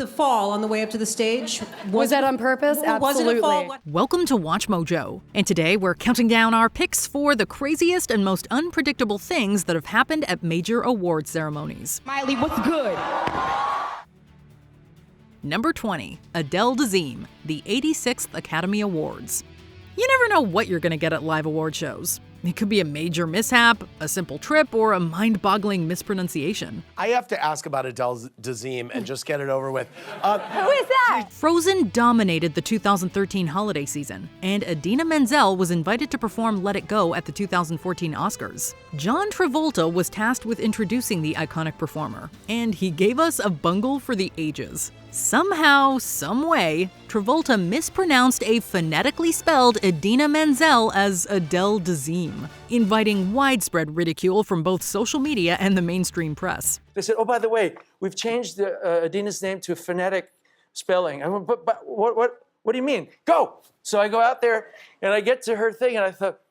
the fall on the way up to the stage? Was that on purpose? Was it a fall? Welcome to WatchMojo, and today we're counting down our picks for the craziest and most unpredictable things that have happened at major award ceremonies. Miley, what's good? Number 20, Adele Dazeem, the 86th Academy Awards. You never know what you're going to get at live award shows. It could be a major mishap, a simple trip, or a mind-boggling mispronunciation. I have to ask about Adele Dazeem and just get it over with. Who is that? Frozen dominated the 2013 holiday season, and Idina Menzel was invited to perform Let It Go at the 2014 Oscars. John Travolta was tasked with introducing the iconic performer, and he gave us a bungle for the ages. Somehow, someway, Travolta mispronounced a phonetically spelled Idina Menzel as Adele Dazeem, inviting widespread ridicule from both social media and the mainstream press. They said, oh, by the way, we've changed Idina's name to phonetic spelling. I went, but what do you mean? Go! So I go out there, and I get to her thing, and I thought,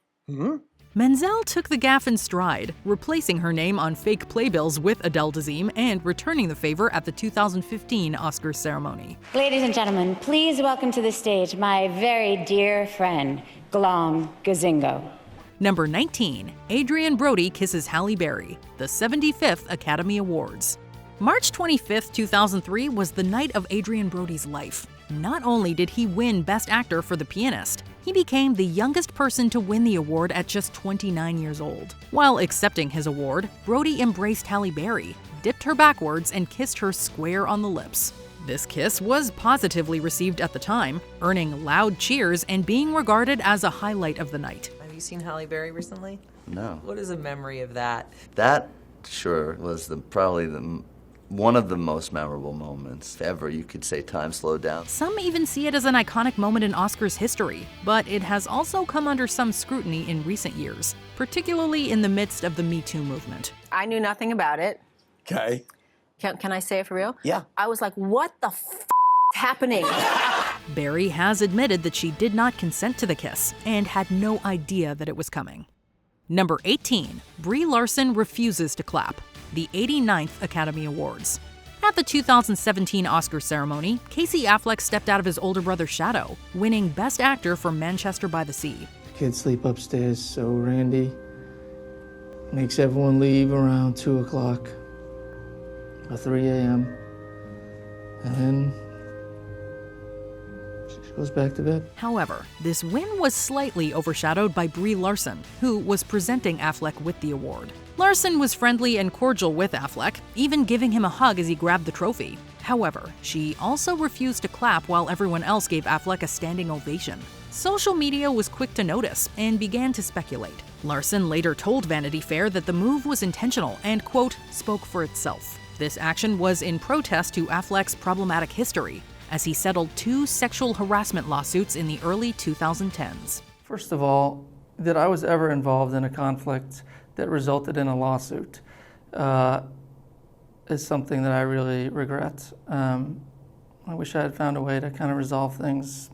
Menzel took the gaffe in stride, replacing her name on fake playbills with Adele Dazeem and returning the favor at the 2015 Oscars ceremony. Ladies and gentlemen, please welcome to the stage my very dear friend, Glom Gazingo. Number 19, Adrien Brody kisses Halle Berry, the 75th Academy Awards. March 25, 2003 was the night of Adrien Brody's life. Not only did he win Best Actor for The Pianist, he became the youngest person to win the award at just 29 years old. While accepting his award, Brody embraced Halle Berry, dipped her backwards, and kissed her square on the lips. This kiss was positively received at the time, earning loud cheers and being regarded as a highlight of the night. Have you seen Halle Berry recently? No. What is a memory of that? That sure was probably one of the most memorable moments ever. You could say time slowed down. Some even see it as an iconic moment in Oscars history, but it has also come under some scrutiny in recent years, particularly in the midst of the Me Too movement. I knew nothing about it. Okay. Can I say it for real? Yeah. I was like, what the f is happening? Berry has admitted that she did not consent to the kiss and had no idea that it was coming. Number 18, Brie Larson refuses to clap, the 89th Academy Awards. At the 2017 Oscar ceremony, Casey Affleck stepped out of his older brother's shadow, winning Best Actor for Manchester by the Sea. Kids sleep upstairs, so Randy makes everyone leave around 2 o'clock or 3 a.m. and then she goes back to bed. However, this win was slightly overshadowed by Brie Larson, who was presenting Affleck with the award. Larson was friendly and cordial with Affleck, even giving him a hug as he grabbed the trophy. However, she also refused to clap while everyone else gave Affleck a standing ovation. Social media was quick to notice and began to speculate. Larson later told Vanity Fair that the move was intentional and, quote, spoke for itself. This action was in protest to Affleck's problematic history, as he settled 2 sexual harassment lawsuits in the early 2010s. First of all, that I was ever involved in a conflict that resulted in a lawsuit is something that I really regret. I wish I had found a way to kind of resolve things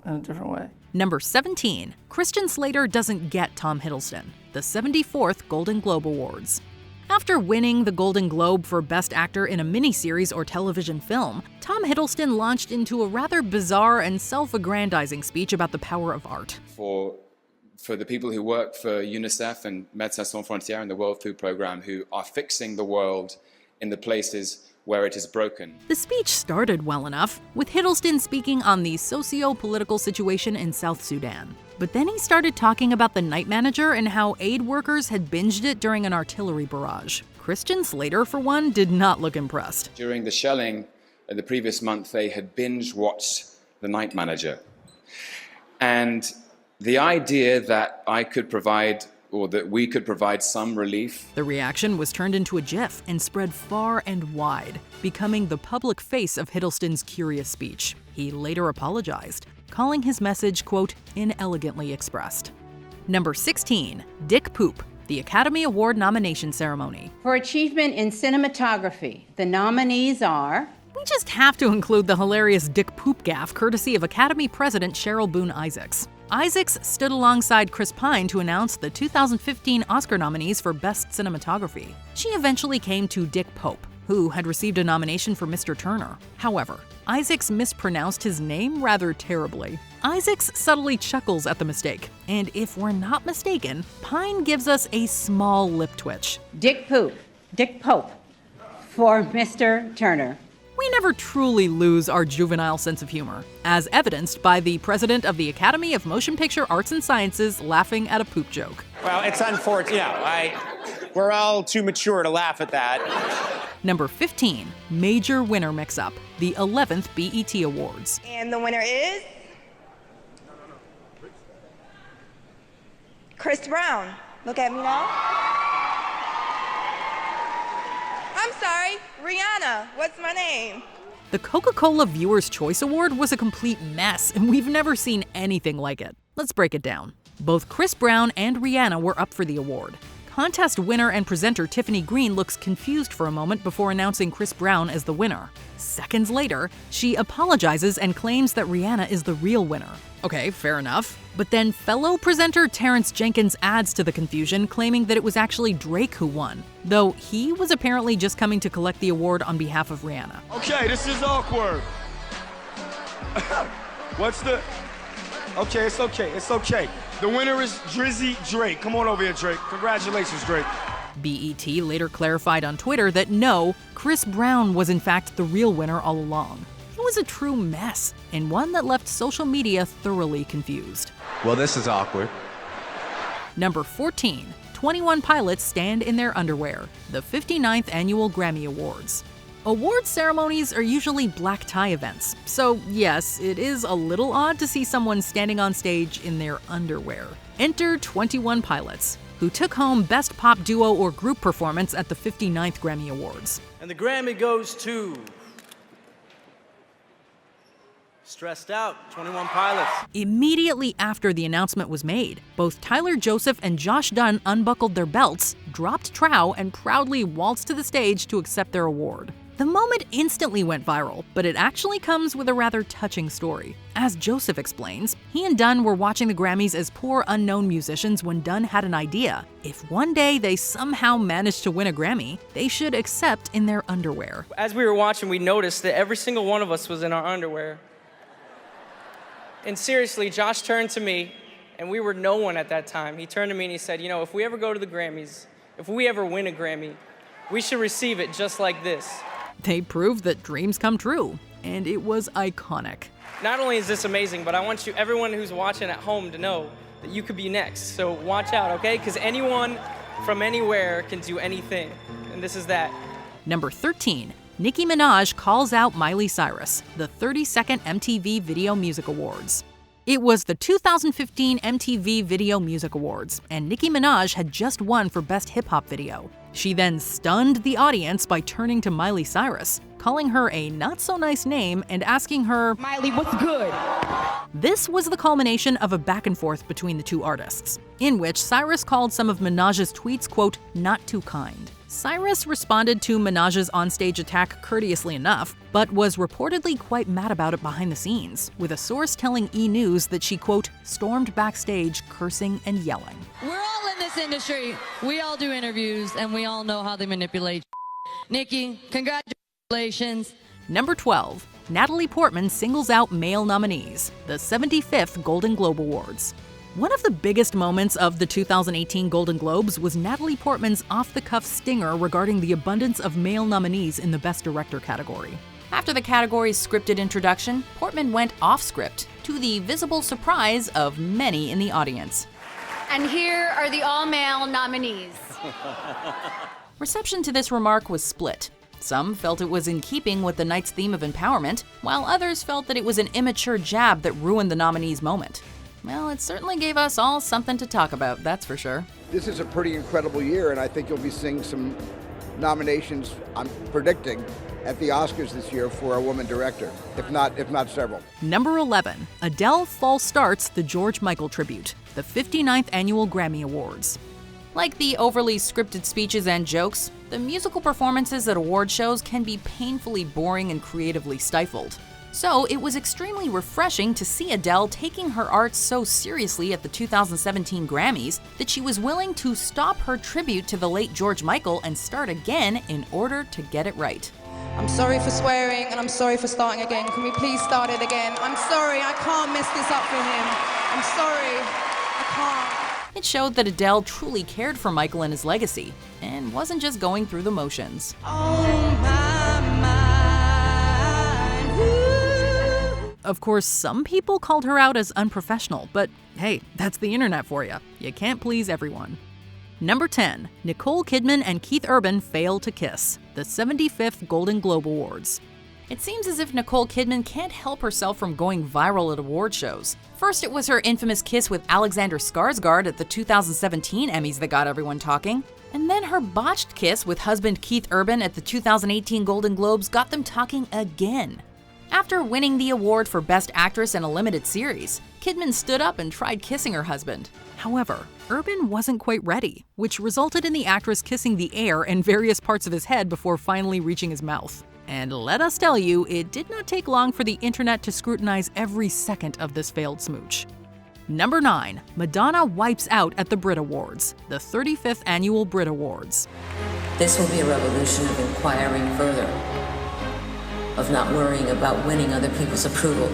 in a different way. Number 17, Christian Slater doesn't get Tom Hiddleston, the 74th Golden Globe Awards. After winning the Golden Globe for Best Actor in a miniseries or television film, Tom Hiddleston launched into a rather bizarre and self-aggrandizing speech about the power of art. For the people who work for UNICEF and Médecins Sans Frontières and the World Food Programme, who are fixing the world in the places where it is broken. The speech started well enough, with Hiddleston speaking on the socio-political situation in South Sudan. But then he started talking about the night manager and how aid workers had binged it during an artillery barrage. Christian Slater, for one, did not look impressed. During the shelling the previous month, they had binge-watched The Night Manager. And the idea that I could provide, or that we could provide some relief. The reaction was turned into a GIF and spread far and wide, becoming the public face of Hiddleston's curious speech. He later apologized, calling his message, quote, inelegantly expressed. Number 16, Dick Poop, the Academy Award nomination ceremony. For achievement in cinematography, the nominees are... We just have to include the hilarious Dick Poop gaffe courtesy of Academy President Cheryl Boone Isaacs. Isaacs stood alongside Chris Pine to announce the 2015 Oscar nominees for Best Cinematography. She eventually came to Dick Pope, who had received a nomination for Mr. Turner. However, Isaacs mispronounced his name rather terribly. Isaacs subtly chuckles at the mistake, and if we're not mistaken, Pine gives us a small lip twitch. Dick Pope for Mr. Turner. We never truly lose our juvenile sense of humor, as evidenced by the president of the Academy of Motion Picture Arts and Sciences laughing at a poop joke. Well, it's unfortunate. We're all too mature to laugh at that. Number 15, major winner mix-up, the 11th BET Awards. And the winner is Chris Brown. Look at me now. I'm sorry, Rihanna. What's my name? The Coca-Cola Viewers' Choice Award was a complete mess, and we've never seen anything like it. Let's break it down. Both Chris Brown and Rihanna were up for the award. Contest winner and presenter Tiffany Green looks confused for a moment before announcing Chris Brown as the winner. Seconds later, she apologizes and claims that Rihanna is the real winner. Okay, fair enough. But then fellow presenter Terrence Jenkins adds to the confusion, claiming that it was actually Drake who won, though he was apparently just coming to collect the award on behalf of Rihanna. Okay, this is awkward. Okay, it's okay. The winner is Drizzy Drake. Come on over here, Drake. Congratulations, Drake. BET later clarified on Twitter that no, Chris Brown was in fact the real winner all along. It was a true mess, and one that left social media thoroughly confused. Well, this is awkward. Number 14, 21 Pilots stand in their underwear, the 59th Annual Grammy Awards. Award ceremonies are usually black tie events, so yes, it is a little odd to see someone standing on stage in their underwear. Enter 21 Pilots, who took home Best Pop Duo or Group Performance at the 59th Grammy Awards. And the Grammy goes to Stressed Out, 21 Pilots. Immediately after the announcement was made, both Tyler Joseph and Josh Dunn unbuckled their belts, dropped trow, and proudly waltzed to the stage to accept their award. The moment instantly went viral, but it actually comes with a rather touching story. As Joseph explains, he and Dunn were watching the Grammys as poor unknown musicians when Dunn had an idea. If one day they somehow managed to win a Grammy, they should accept in their underwear. As we were watching, we noticed that every single one of us was in our underwear. And seriously, Josh turned to me, and we were no one at that time. He turned to me and he said, you know, if we ever go to the Grammys, if we ever win a Grammy, we should receive it just like this. They proved that dreams come true, and it was iconic. Not only is this amazing, but I want everyone who's watching at home to know that you could be next. So watch out, okay? Because anyone from anywhere can do anything, and this is that. Number 13, Nicki Minaj calls out Miley Cyrus, the 32nd MTV Video Music Awards. It was the 2015 MTV Video Music Awards, and Nicki Minaj had just won for Best Hip Hop Video. She then stunned the audience by turning to Miley Cyrus, calling her a not-so-nice name and asking her, Miley, what's good? This was the culmination of a back-and-forth between the two artists, in which Cyrus called some of Minaj's tweets, quote, not too kind. Cyrus responded to Minaj's onstage attack courteously enough, but was reportedly quite mad about it behind the scenes, with a source telling E! News that she, quote, stormed backstage cursing and yelling. We're all in this industry. We all do interviews, and we all know how they manipulate. Nicki, congratulations. Number 12, Natalie Portman singles out male nominees, the 75th Golden Globe Awards. One of the biggest moments of the 2018 Golden Globes was Natalie Portman's off-the-cuff stinger regarding the abundance of male nominees in the Best Director category. After the category's scripted introduction, Portman went off-script, to the visible surprise of many in the audience. And here are the all-male nominees. Reception to this remark was split. Some felt it was in keeping with the night's theme of empowerment, while others felt that it was an immature jab that ruined the nominees' moment. Well, it certainly gave us all something to talk about, that's for sure. This is a pretty incredible year, and I think you'll be seeing some nominations, I'm predicting, at the Oscars this year for a woman director, if not several. Number 11, Adele false starts the George Michael tribute, the 59th Annual Grammy Awards. Like the overly scripted speeches and jokes, the musical performances at award shows can be painfully boring and creatively stifled. So it was extremely refreshing to see Adele taking her art so seriously at the 2017 Grammys that she was willing to stop her tribute to the late George Michael and start again in order to get it right. I'm sorry for swearing and I'm sorry for starting again. Can we please start it again? I'm sorry, I can't mess this up for him. I'm sorry, I can't. It showed that Adele truly cared for Michael and his legacy, and wasn't just going through the motions. Of course, some people called her out as unprofessional, but hey, that's the internet for you. You can't please everyone. Number 10, Nicole Kidman and Keith Urban fail to kiss, the 75th Golden Globe Awards. It seems as if Nicole Kidman can't help herself from going viral at award shows. First, it was her infamous kiss with Alexander Skarsgård at the 2017 Emmys that got everyone talking. And then her botched kiss with husband Keith Urban at the 2018 Golden Globes got them talking again. After winning the award for Best Actress in a Limited Series, Kidman stood up and tried kissing her husband. However, Urban wasn't quite ready, which resulted in the actress kissing the air and various parts of his head before finally reaching his mouth. And let us tell you, it did not take long for the internet to scrutinize every second of this failed smooch. Number 9, Madonna wipes out at the Brit Awards, the 35th annual Brit Awards. This will be a revolution of inquiring further, of not worrying about winning other people's approval.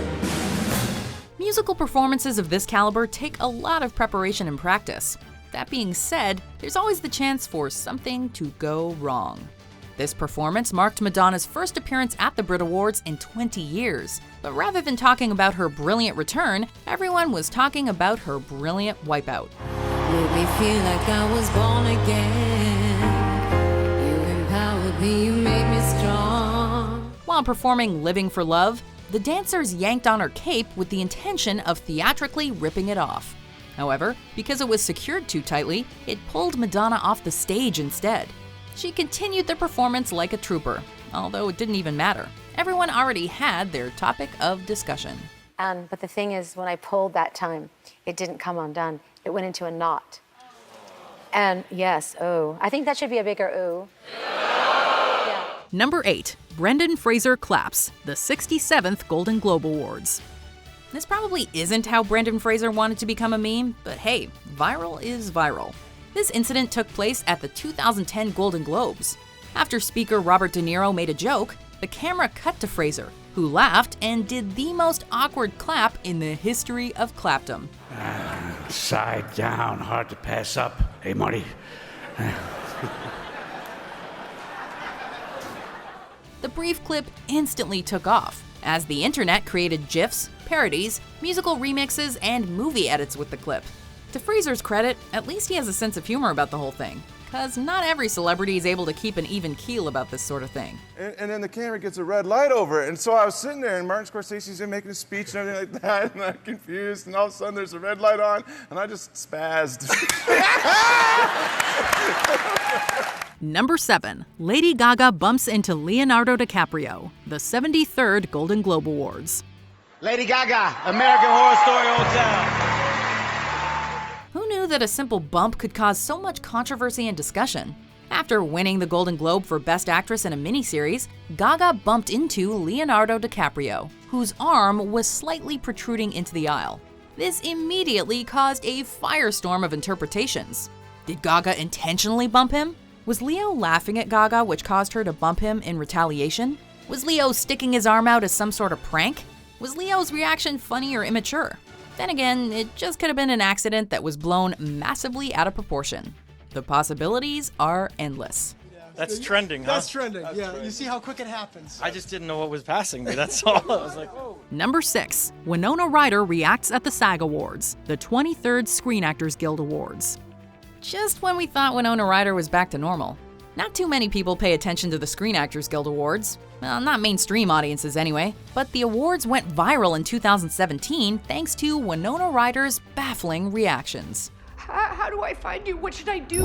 Musical performances of this caliber take a lot of preparation and practice. That being said, there's always the chance for something to go wrong. This performance marked Madonna's first appearance at the Brit Awards in 20 years. But rather than talking about her brilliant return, everyone was talking about her brilliant wipeout. Made me feel like I was born again. You empowered me, you made me strong. While performing Living for Love, the dancers yanked on her cape with the intention of theatrically ripping it off. However, because it was secured too tightly, it pulled Madonna off the stage instead. She continued the performance like a trooper, although it didn't even matter. Everyone already had their topic of discussion. But the thing is, when I pulled that time, it didn't come undone. It went into a knot. And yes, ooh. I think that should be a bigger ooh. Yeah. Number 8, Brendan Fraser Claps, the 67th Golden Globe Awards. This probably isn't how Brendan Fraser wanted to become a meme, but hey, viral is viral. This incident took place at the 2010 Golden Globes. After speaker Robert De Niro made a joke, the camera cut to Fraser, who laughed and did the most awkward clap in the history of clapdom. Side down, hard to pass up. Hey, Marty. The brief clip instantly took off, as the internet created GIFs, parodies, musical remixes, and movie edits with the clip. To Fraser's credit, at least he has a sense of humor about the whole thing, cause not every celebrity is able to keep an even keel about this sort of thing. And then the camera gets a red light over it, and so I was sitting there, and Martin Scorsese's in making a speech and everything like that, and I'm confused, and all of a sudden there's a red light on, and I just spazzed. Number 7, Lady Gaga bumps into Leonardo DiCaprio, the 73rd Golden Globe Awards. Lady Gaga, American Horror Story Hotel. Who knew that a simple bump could cause so much controversy and discussion? After winning the Golden Globe for Best Actress in a miniseries, Gaga bumped into Leonardo DiCaprio, whose arm was slightly protruding into the aisle. This immediately caused a firestorm of interpretations. Did Gaga intentionally bump him? Was Leo laughing at Gaga, which caused her to bump him in retaliation? Was Leo sticking his arm out as some sort of prank? Was Leo's reaction funny or immature? Then again, it just could have been an accident that was blown massively out of proportion. The possibilities are endless. That's trending, huh? That's trending, yeah. You see how quick it happens. I just didn't know what was passing me, that's all. I was like, whoa. Number 6, Winona Ryder reacts at the SAG Awards, the 23rd Screen Actors Guild Awards. Just when we thought Winona Ryder was back to normal. Not too many people pay attention to the Screen Actors Guild Awards. Well, not mainstream audiences anyway, but the awards went viral in 2017 thanks to Winona Ryder's baffling reactions. How do I find you? What should I do?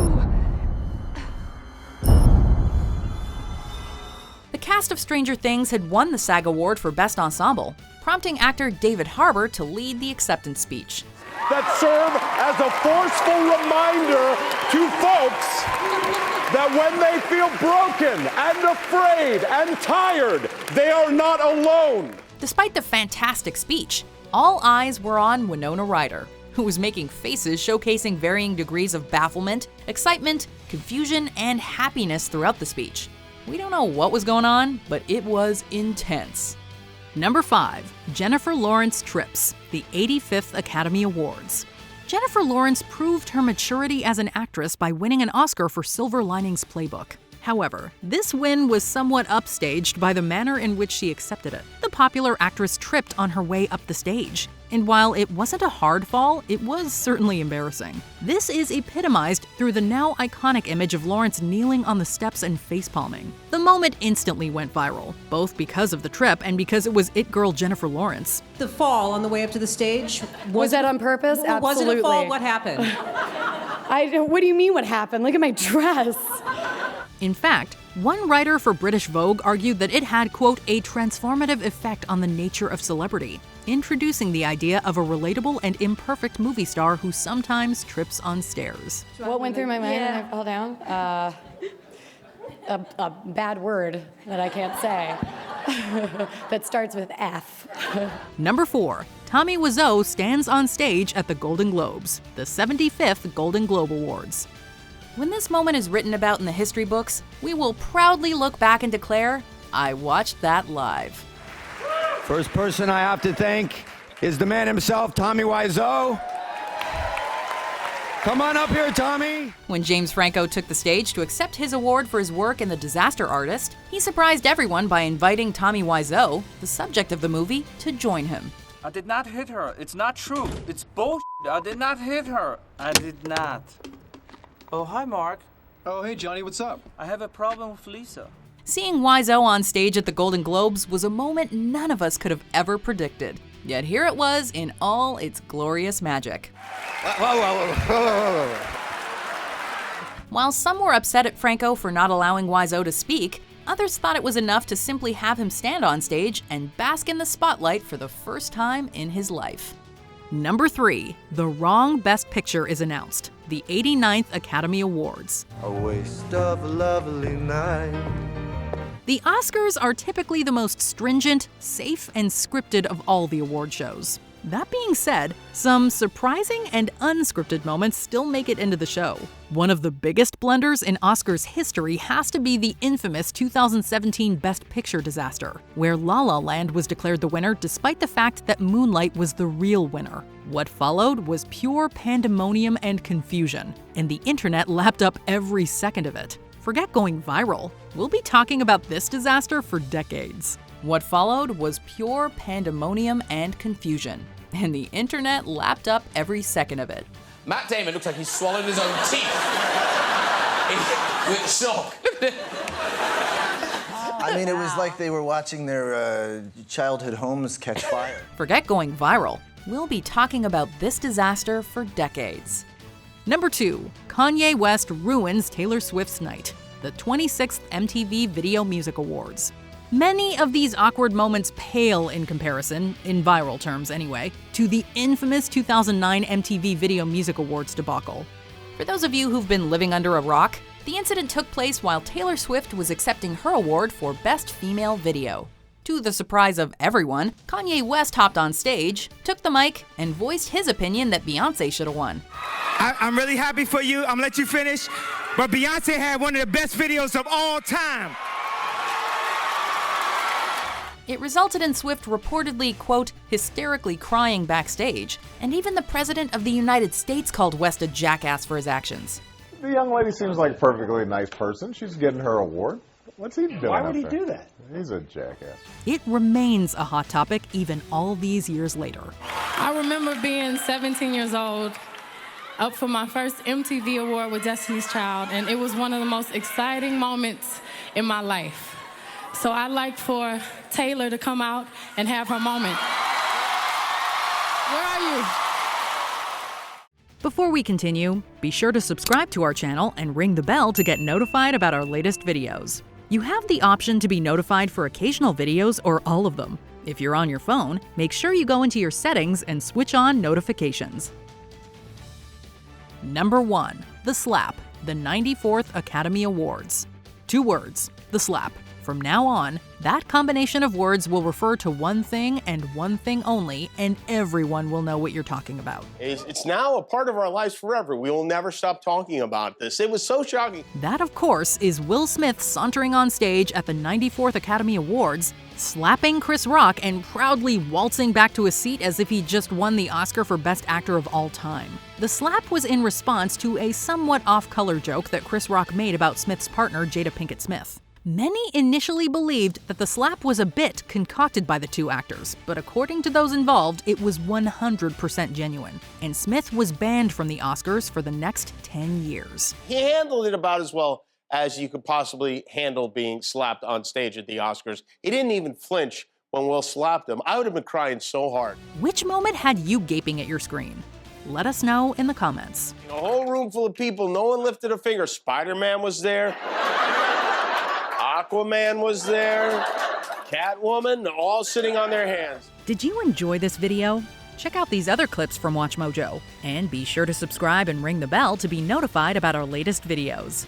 The cast of Stranger Things had won the SAG Award for Best Ensemble, prompting actor David Harbour to lead the acceptance speech. That serve as a forceful reminder to folks that when they feel broken and afraid and tired, they are not alone. Despite the fantastic speech, all eyes were on Winona Ryder, who was making faces showcasing varying degrees of bafflement, excitement, confusion, and happiness throughout the speech. We don't know what was going on, but it was intense. Number 5. Jennifer Lawrence trips, the 85th Academy Awards. Jennifer Lawrence proved her maturity as an actress by winning an Oscar for Silver Linings Playbook. However, this win was somewhat upstaged by the manner in which she accepted it. The popular actress tripped on her way up the stage, and while it wasn't a hard fall, it was certainly embarrassing. This is epitomized through the now iconic image of Lawrence kneeling on the steps and facepalming. The moment instantly went viral, both because of the trip and because it was it girl Jennifer Lawrence. The fall on the way up to the stage, Was that on purpose? Absolutely. Was it a fall? What happened? What do you mean what happened? Look at my dress. In fact, one writer for British Vogue argued that it had, quote, a transformative effect on the nature of celebrity, introducing the idea of a relatable and imperfect movie star who sometimes trips on stairs. What went through my mind when I fell down? A bad word that I can't say that starts with F. Number 4. Tommy Wiseau stands on stage at the Golden Globes, the 75th Golden Globe Awards. When this moment is written about in the history books, we will proudly look back and declare, I watched that live. First person I have to thank is the man himself, Tommy Wiseau. Come on up here, Tommy. When James Franco took the stage to accept his award for his work in The Disaster Artist, he surprised everyone by inviting Tommy Wiseau, the subject of the movie, to join him. I did not hit her. It's not true. It's bullshit. I did not hit her. I did not. Oh, hi, Mark. Oh, hey, Johnny, what's up? I have a problem with Lisa. Seeing Wiseau on stage at the Golden Globes was a moment none of us could have ever predicted. Yet here it was in all its glorious magic. Whoa. While some were upset at Franco for not allowing Wiseau to speak, others thought it was enough to simply have him stand on stage and bask in the spotlight for the first time in his life. Number 3. The wrong Best Picture is announced, the 89th Academy Awards. A waste of a lovely night. The Oscars are typically the most stringent, safe, and scripted of all the award shows. That being said, some surprising and unscripted moments still make it into the show. One of the biggest blunders in Oscars history has to be the infamous 2017 Best Picture disaster, where La La Land was declared the winner despite the fact that Moonlight was the real winner. What followed was pure pandemonium and confusion, and the internet lapped up every second of it. Forget going viral. We'll be talking about this disaster for decades. What followed was pure pandemonium and confusion, and the internet lapped up every second of it. Matt Damon looks like he's swallowed his own teeth with shock. I mean, it was like they were watching their childhood homes catch fire. Forget going viral. We'll be talking about this disaster for decades. Number 2. Kanye West ruins Taylor Swift's night, the 26th MTV Video Music Awards. Many of these awkward moments pale in comparison, in viral terms anyway, to the infamous 2009 MTV Video Music Awards debacle. For those of you who've been living under a rock, the incident took place while Taylor Swift was accepting her award for Best Female Video. To the surprise of everyone, Kanye West hopped on stage, took the mic, and voiced his opinion that Beyoncé should have won. I'm really happy for you. I'm gonna let you finish. But Beyoncé had one of the best videos of all time. It resulted in Swift reportedly, quote, hysterically crying backstage, and even the President of the United States called West a jackass for his actions. The young lady seems like a perfectly nice person. She's getting her award. What's he doing? Why would he up there? do that? He's a jackass. It remains a hot topic even all these years later. I remember being 17 years old, up for my first MTV award with Destiny's Child, and it was one of the most exciting moments in my life. So I'd like for Taylor to come out and have her moment. Where are you? Before we continue, be sure to subscribe to our channel and ring the bell to get notified about our latest videos. You have the option to be notified for occasional videos or all of them. If you're on your phone, make sure you go into your settings and switch on notifications. Number 1. The Slap, the 94th Academy Awards. 2 words, The Slap. From now on, that combination of words will refer to one thing and one thing only, and everyone will know what you're talking about. It's now a part of our lives forever. We will never stop talking about this. It was so shocking. That, of course, is Will Smith sauntering on stage at the 94th Academy Awards, slapping Chris Rock and proudly waltzing back to his seat as if he just won the Oscar for Best Actor of all time. The slap was in response to a somewhat off-color joke that Chris Rock made about Smith's partner, Jada Pinkett Smith. Many initially believed that the slap was a bit concocted by the two actors, but according to those involved, it was 100% genuine, and Smith was banned from the Oscars for the next 10 years. He handled it about as well as you could possibly handle being slapped on stage at the Oscars. He didn't even flinch when Will slapped him. I would have been crying so hard. Which moment had you gaping at your screen? Let us know in the comments. A whole room full of people, no one lifted a finger. Spider-Man was there. Aquaman was there. Catwoman, all sitting on their hands. Did you enjoy this video? Check out these other clips from WatchMojo, and be sure to subscribe and ring the bell to be notified about our latest videos.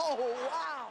Oh, wow.